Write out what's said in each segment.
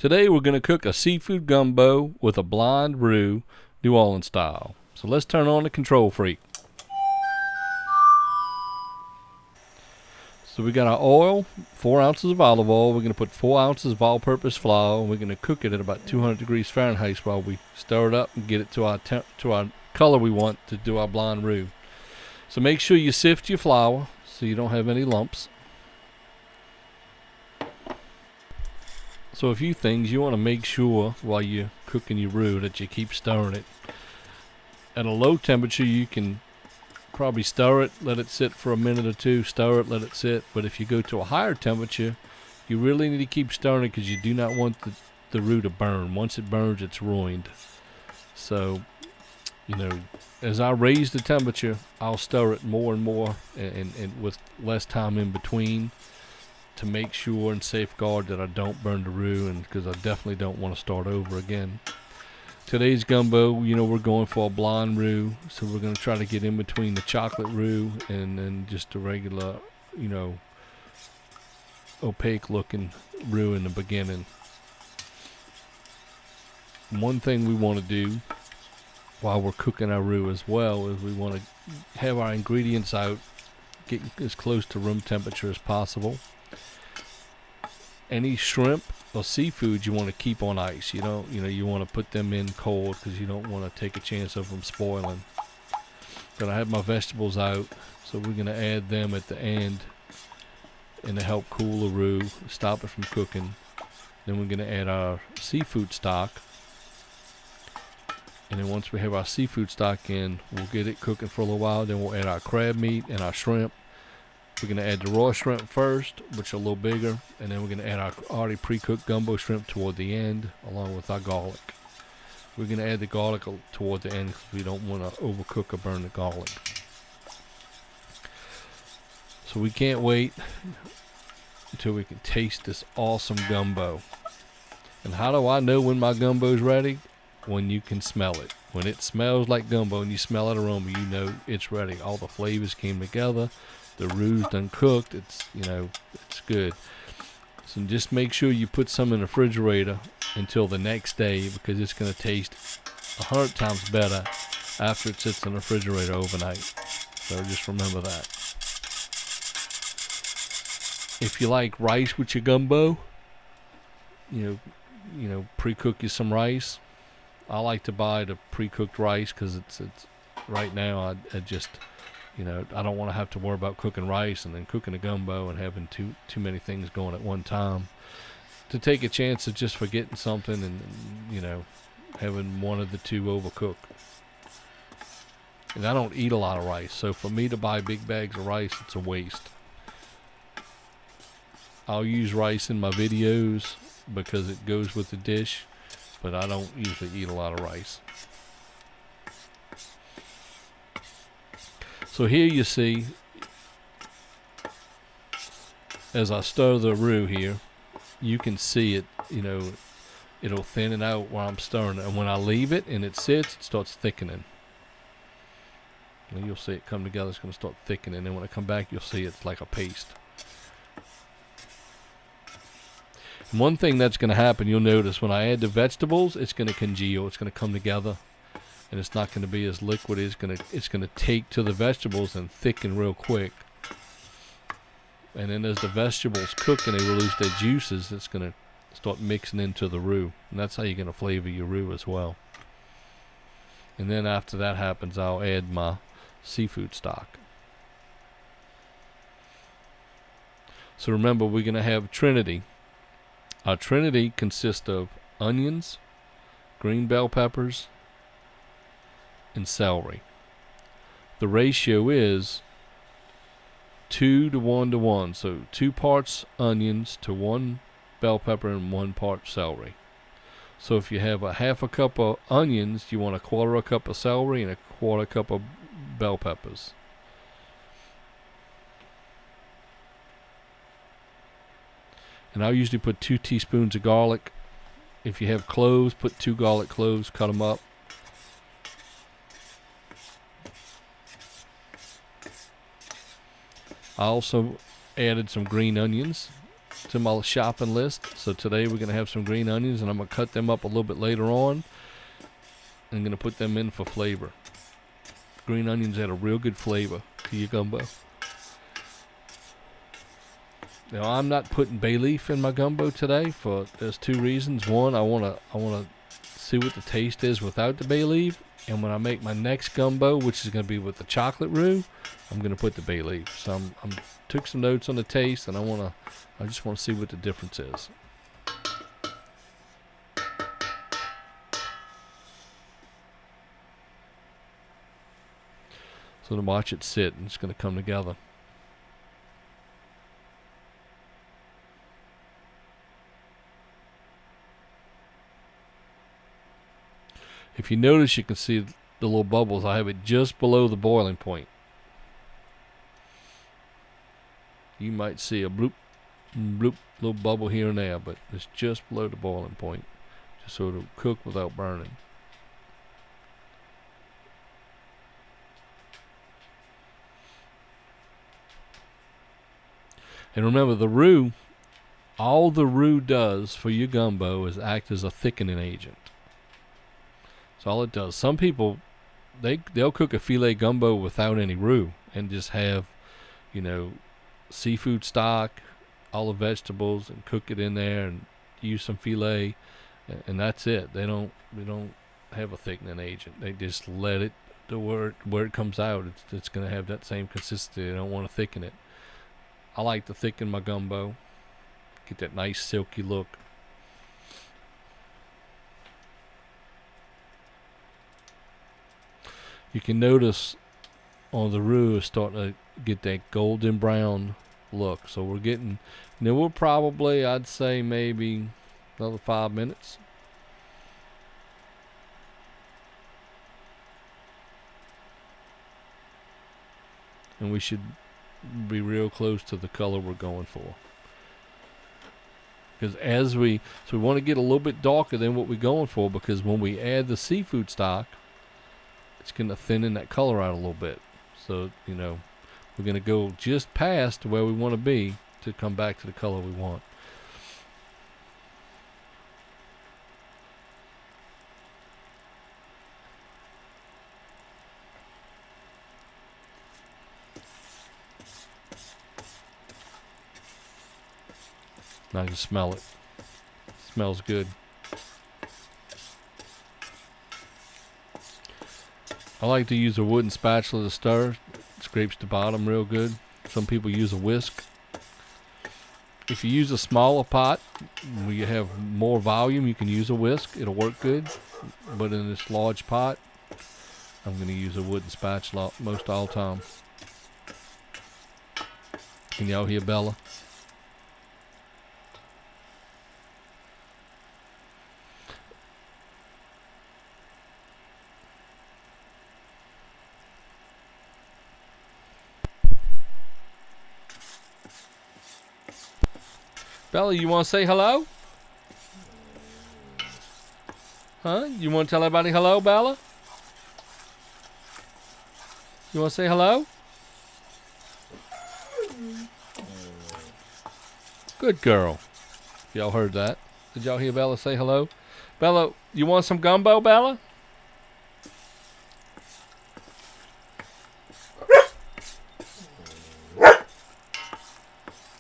Today we're going to cook a seafood gumbo with a Blonde Roux, New Orleans style. So let's turn on the control freak. So we got our oil, 4 ounces of olive oil. We're going to put 4 ounces of all-purpose flour, and we're going to cook it at about 200 degrees Fahrenheit while we stir it up and get it to our color we want to do our Blonde Roux. So make sure you sift your flour so you don't have any lumps. So a few things you want to make sure while you're cooking your roux that you keep stirring it. At a low temperature you can probably stir it, let it sit for a minute or two, stir it, let it sit. But if you go to a higher temperature, you really need to keep stirring it because you do not want the roux to burn. Once it burns, it's ruined. So, as I raise the temperature, I'll stir it more and more and with less time in between to make sure and safeguard that I don't burn the roux, and because I definitely don't want to start over again. Today's gumbo, we're going for a Blonde Roux, so we're going to try to get in between the chocolate roux and then just a regular, opaque looking roux in the beginning. One thing we want to do while we're cooking our roux as well is we want to have our ingredients out, get as close to room temperature as possible. Any shrimp or seafood you want to keep on ice. You want to put them in cold because you don't want to take a chance of them spoiling. But I have my vegetables out, so we're going to add them at the end and to help cool the roux, stop it from cooking. Then we're going to add our seafood stock. And then once we have our seafood stock in, we'll get it cooking for a little while. Then we'll add our crab meat and our shrimp. We're going to add the raw shrimp first, which are a little bigger, and then we're going to add our already pre-cooked gumbo shrimp toward the end, along with our garlic. We're going to add the garlic toward the end because we don't want to overcook or burn the garlic. So we can't wait until we can taste this awesome gumbo. And how do I know when my gumbo is ready? When you can smell it. When it smells like gumbo and you smell that aroma, you know it's ready. All the flavors came together. The roux's done cooked. It's good. So just make sure you put some in the refrigerator until the next day, because it's going to taste 100 times better after it sits in the refrigerator overnight. So just remember that. If you like rice with your gumbo, pre-cook you some rice. I like to buy the pre-cooked rice because it's right now I just I don't want to have to worry about cooking rice and then cooking a gumbo and having too many things going at one time. To take a chance of just forgetting something and having one of the two overcook. And I don't eat a lot of rice, so for me to buy big bags of rice, it's a waste. I'll use rice in my videos because it goes with the dish, but I don't usually eat a lot of rice. So here you see, as I stir the roux here, you can see it, it'll thin it out while I'm stirring it. And when I leave it and it sits, it starts thickening. And you'll see it come together, it's going to start thickening. And then when I come back, you'll see it's like a paste. And one thing that's going to happen, you'll notice when I add the vegetables, it's going to congeal, it's going to come together. And it's not going to be as liquid. It's going to take to the vegetables and thicken real quick. And then as the vegetables cook and they release their juices, it's going to start mixing into the roux. And that's how you're going to flavor your roux as well. And then after that happens, I'll add my seafood stock. So remember, we're going to have trinity. Our trinity consists of onions, green bell peppers, and celery. The ratio is 2 to 1 to 1. So 2 parts onions to 1 bell pepper and 1 part celery. So if you have a half a cup of onions, you want a quarter a cup of celery and a quarter cup of bell peppers. And I'll usually put 2 teaspoons of garlic. If you have cloves, put 2 garlic cloves, cut them up. I also added some green onions to my shopping list. So today we're going to have some green onions, and I'm going to cut them up a little bit later on. I'm going to put them in for flavor. Green onions add a real good flavor to your gumbo. Now I'm not putting bay leaf in my gumbo today there's two reasons. One, I want to see what the taste is without the bay leaf, and when I make my next gumbo, which is going to be with the chocolate roux, I'm going to put the bay leaf. So I'm took some notes on the taste, and I just want to see what the difference is. So to watch it sit, and it's going to come together. If you notice, you can see the little bubbles. I have it just below the boiling point. You might see a bloop, bloop, little bubble here and there, but it's just below the boiling point, just so it'll cook without burning. And remember, the roux, all the roux does for your gumbo is act as a thickening agent. That's all it does. Some people, they'll cook a filet gumbo without any roux and just have, seafood stock, all the vegetables, and cook it in there and use some filet, and that's it. They don't have a thickening agent. They just let it where it comes out. It's going to have that same consistency. They don't want to thicken it. I like to thicken my gumbo, get that nice silky look. You can notice on the roux is starting to get that golden brown look. So we're getting, we'll probably, I'd say maybe another 5 minutes. And we should be real close to the color we're going for. Because we want to get a little bit darker than what we're going for, because when we add the seafood stock, it's going to thin that color out a little bit. So, we're going to go just past where we want to be to come back to the color we want. Now I can smell it. Smells good. I like to use a wooden spatula to stir. It scrapes the bottom real good. Some people use a whisk. If you use a smaller pot where you have more volume, you can use a whisk. It'll work good. But in this large pot, I'm going to use a wooden spatula most all the time. Can y'all hear Bella? Bella, you want to say hello? Huh? You want to tell everybody hello, Bella? You want to say hello? Good girl. Y'all heard that. Did y'all hear Bella say hello? Bella, you want some gumbo, Bella?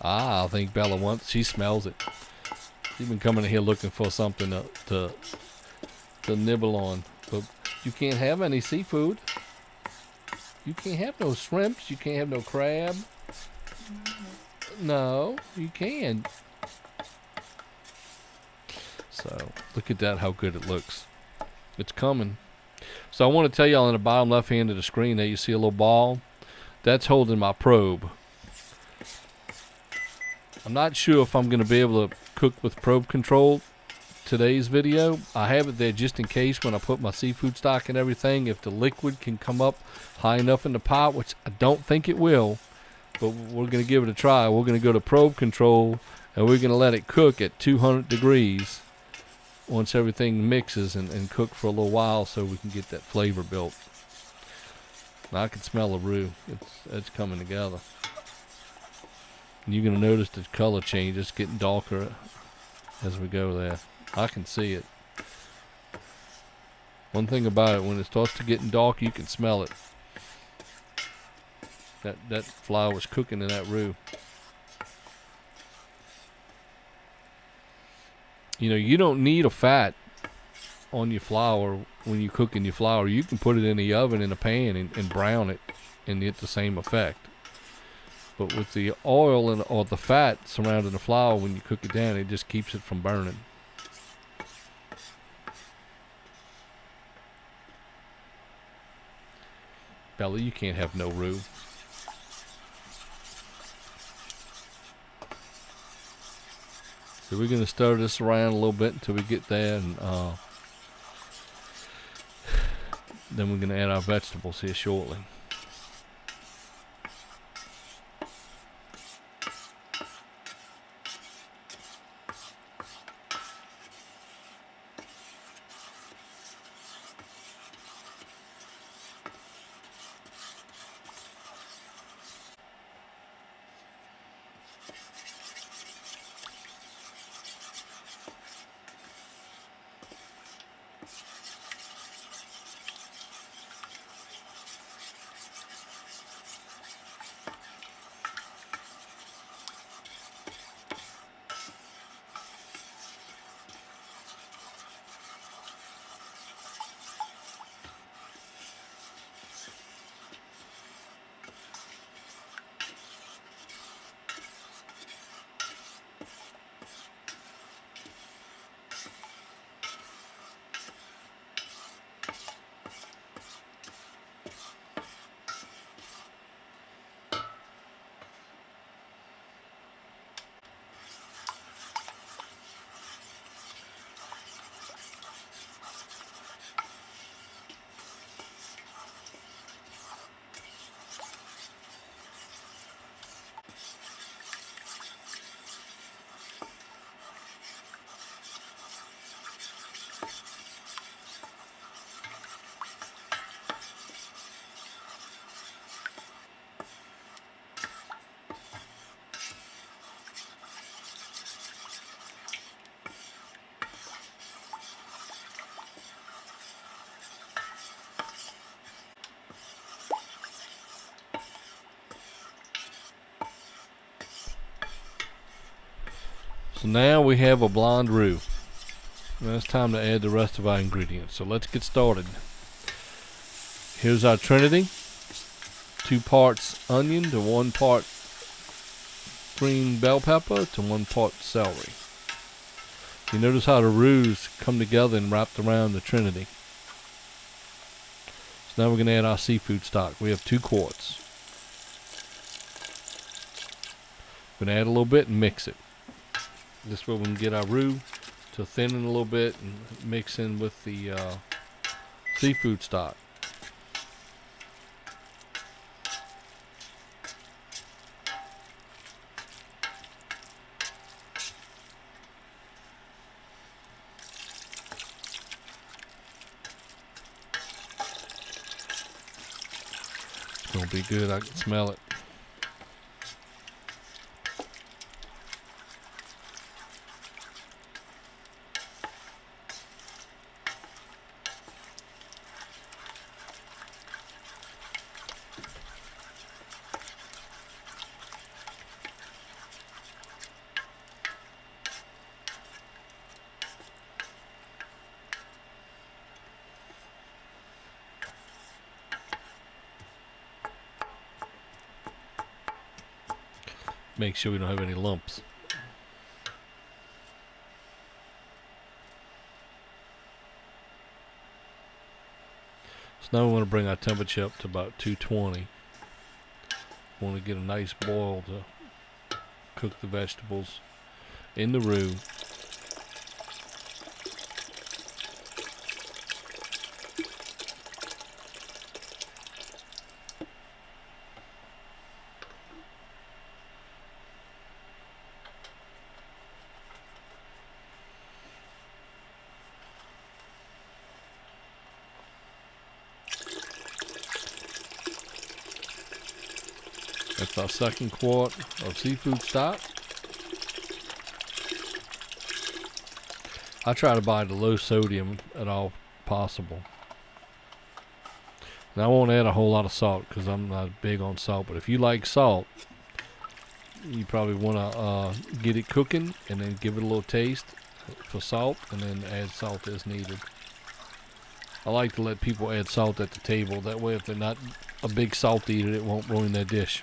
I think Bella wants. She smells it. She's been coming in here looking for something to nibble on. But you can't have any seafood. You can't have no shrimps. You can't have no crab. No, you can. So look at that, how good it looks. It's coming. So I want to tell y'all in the bottom left hand of the screen there you see a little ball. That's holding my probe. I'm not sure if I'm going to be able to cook with probe control today's video. I have it there just in case when I put my seafood stock and everything, if the liquid can come up high enough in the pot, which I don't think it will, but we're going to give it a try. We're going to go to probe control, and we're going to let it cook at 200 degrees once everything mixes and cook for a little while so we can get that flavor built. Now I can smell the roux. It's coming together. And you're going to notice the color change. It's getting darker as we go there. I can see it. One thing about it, when it starts to getting dark, you can smell it. That flour was cooking in that roux. You know, you don't need a fat on your flour when you're cooking your flour. You can put it in the oven in a pan and brown it and get the same effect. But with the oil or the fat surrounding the flour, when you cook it down, it just keeps it from burning. Bella, you can't have no roux. So we're going to stir this around a little bit until we get there, and then we're going to add our vegetables here shortly. So now we have a blonde roux. Now it's time to add the rest of our ingredients. So let's get started. Here's our trinity. 2 parts onion to 1 part green bell pepper to 1 part celery. You notice how the roux come together and wrapped around the trinity. So now we're going to add our seafood stock. We have 2 quarts. We're going to add a little bit and mix it. This way we can get our roux to thinning a little bit and mix in with the seafood stock. It's gonna be good. I can smell it. Make sure we don't have any lumps. So now we want to bring our temperature up to about 220. We want to get a nice boil to cook the vegetables in the roux. That's our second quart of seafood stock. I try to buy the low sodium at all possible. And I won't add a whole lot of salt because I'm not big on salt. But if you like salt, you probably want to get it cooking and then give it a little taste for salt and then add salt as needed. I like to let people add salt at the table. That way if they're not a big salt eater, it won't ruin their dish.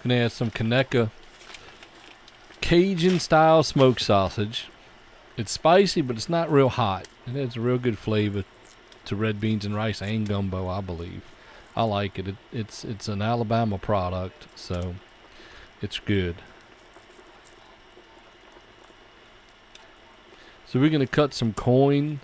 Gonna add some Kaneka Cajun style smoked sausage. It's spicy, but it's not real hot. It adds a real good flavor to red beans and rice and gumbo, I believe. I like it. It's an Alabama product, so it's good. So we're gonna cut some coin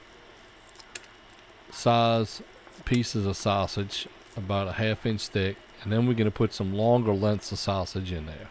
size pieces of sausage, about a 1/2 inch thick, and then we're gonna put some longer lengths of sausage in there.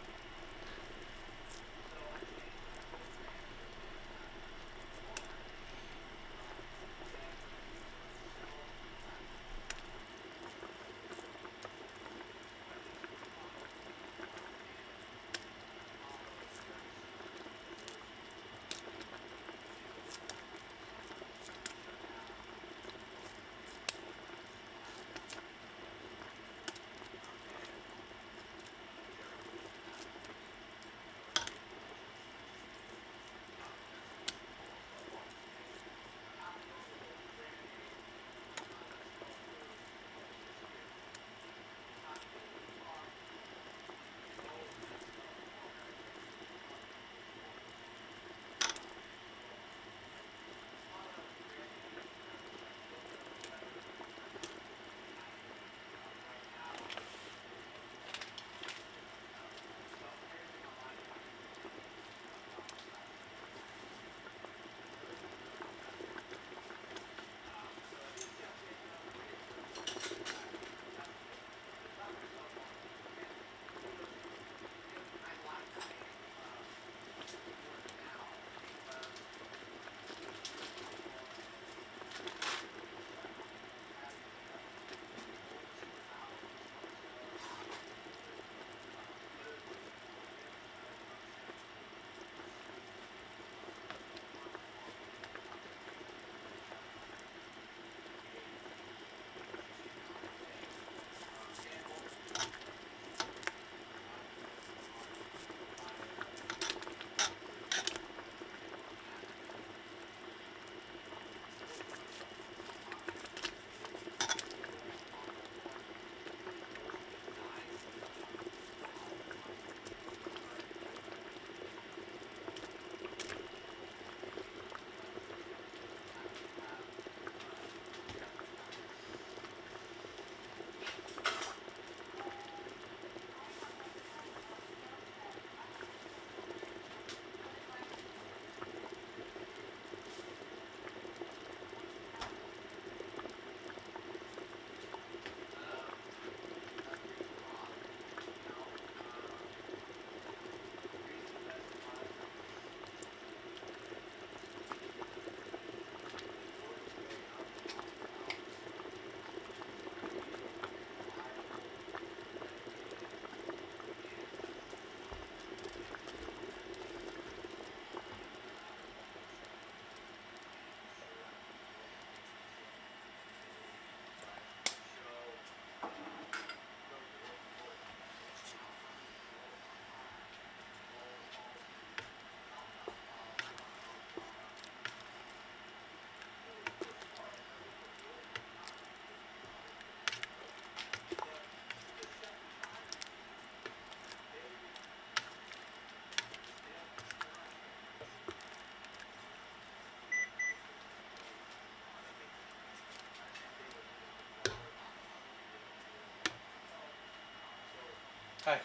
Hi.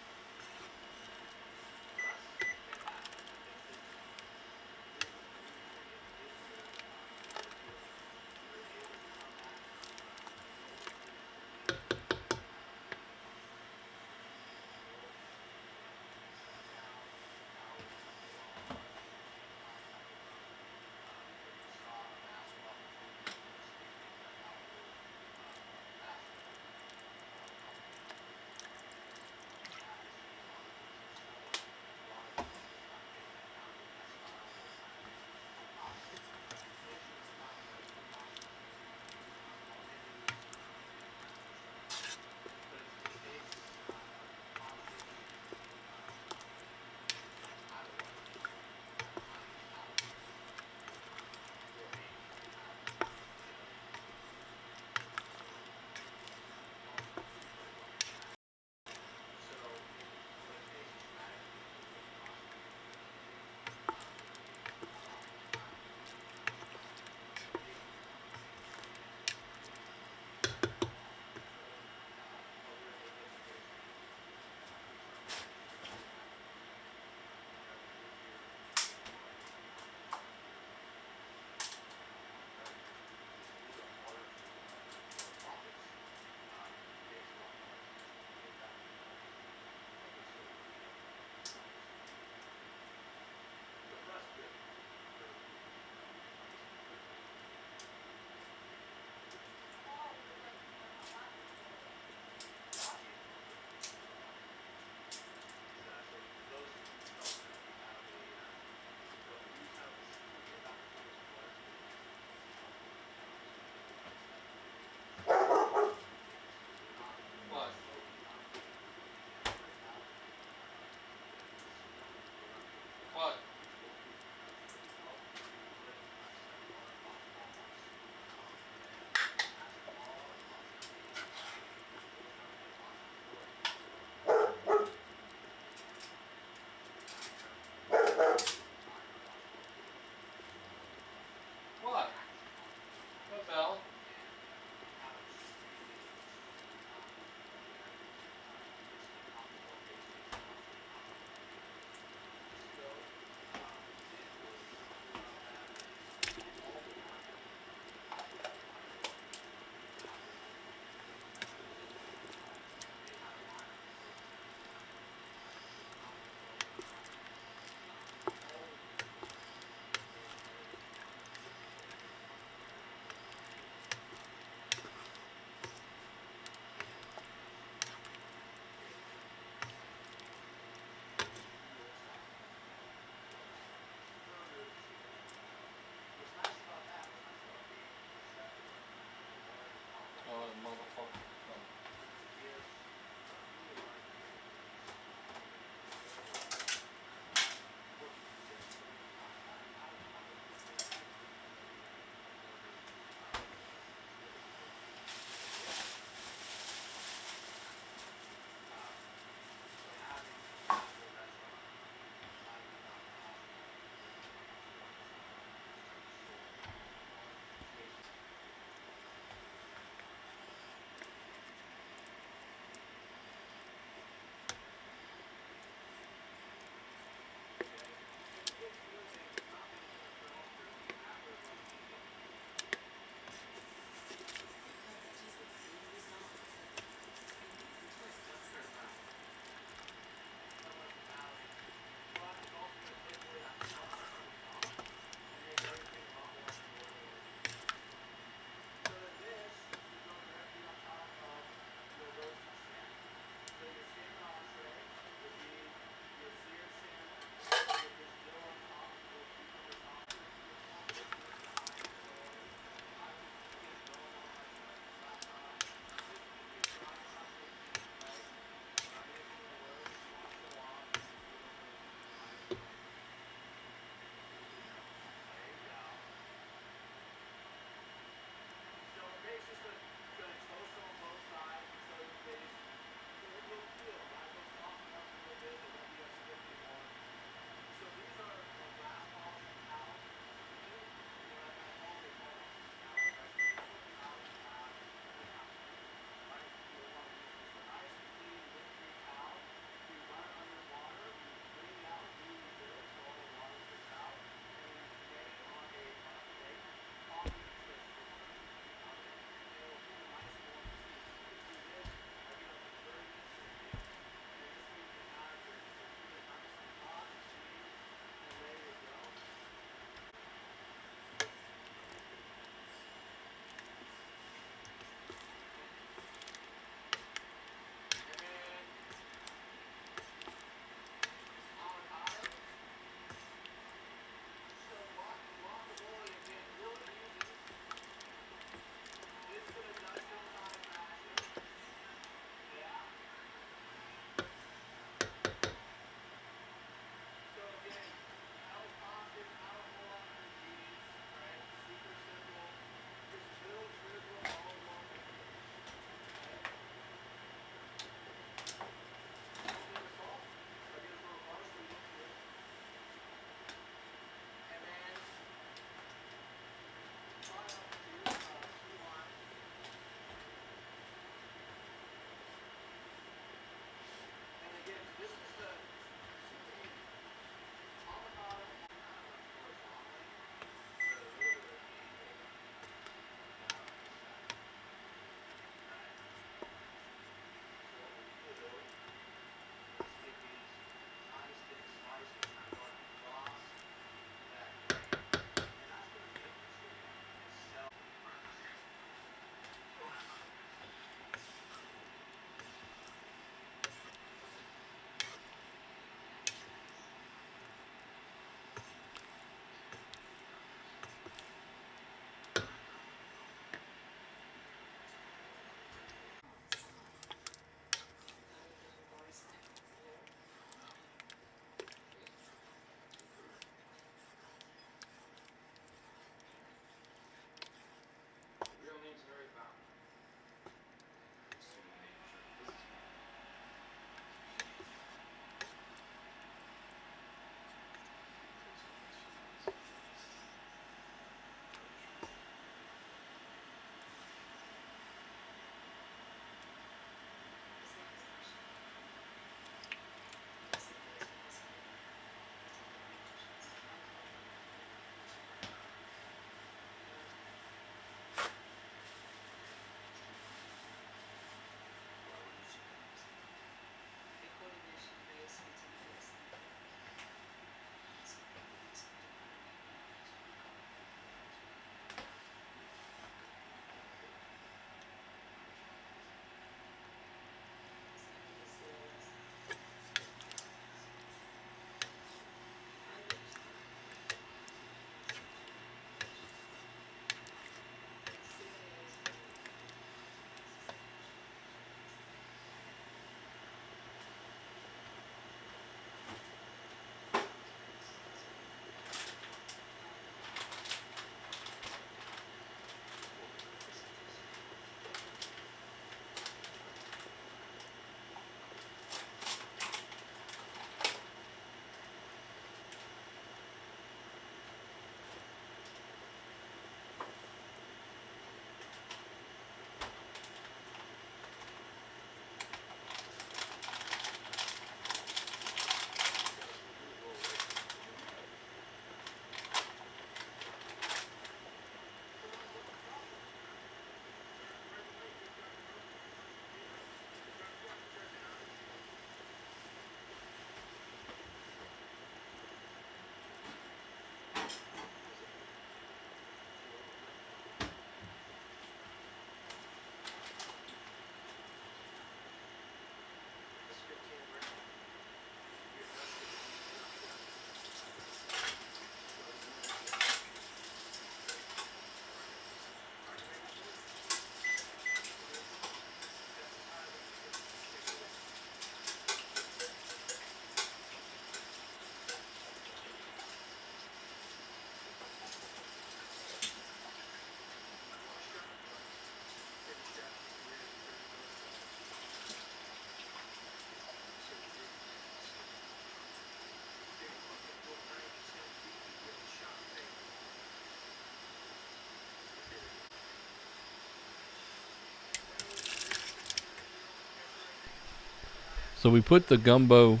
So we put the gumbo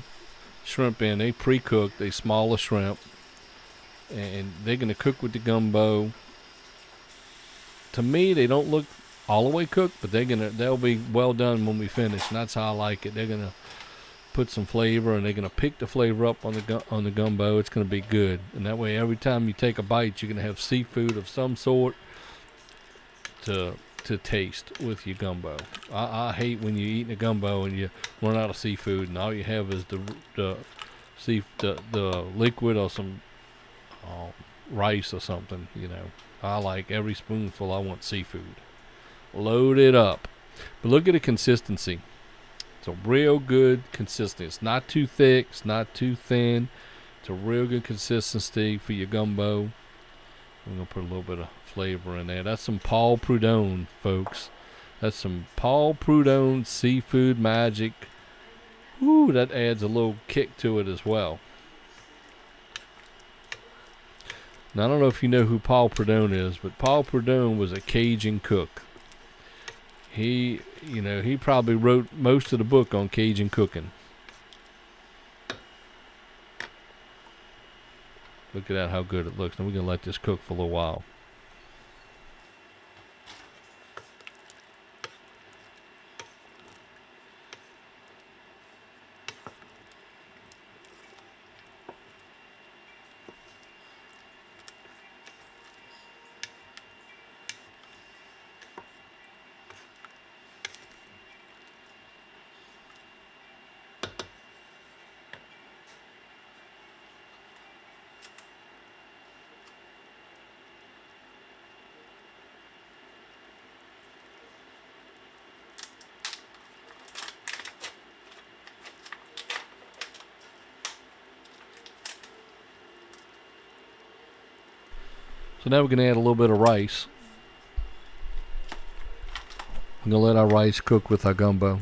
shrimp in. They pre-cooked. They smaller shrimp, and they're gonna cook with the gumbo. To me, they don't look all the way cooked, but they'll be well done when we finish. And that's how I like it. They're gonna put some flavor, and they're gonna pick the flavor up on the gumbo. It's gonna be good, and that way, every time you take a bite, you're gonna have seafood of some sort to taste with your gumbo. I hate when you're eating a gumbo and you run out of seafood, and all you have is the liquid or some rice or something. I like every spoonful. I want seafood. Load it up. But look at the consistency. It's a real good consistency. It's not too thick. It's not too thin. It's a real good consistency for your gumbo. I'm going to put a little bit of flavor in there. That's some Paul Prudhomme, folks. That's some Paul Prudhomme seafood magic. Ooh, that adds a little kick to it as well. Now, I don't know if you know who Paul Prudhomme is, but Paul Prudhomme was a Cajun cook. He probably wrote most of the book on Cajun cooking. Look at that, how good it looks. Now we're going to let this cook for a little while. So now we're going to add a little bit of rice. We're going to let our rice cook with our gumbo.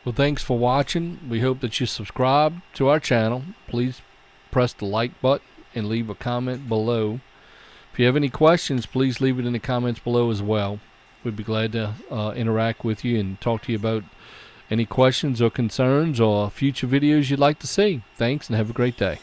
Well, thanks for watching. We hope that you subscribe to our channel. Please press the like button and leave a comment below. If you have any questions, please leave it in the comments below as well. We'd be glad to interact with you and talk to you about any questions or concerns or future videos you'd like to see. Thanks, and have a great day.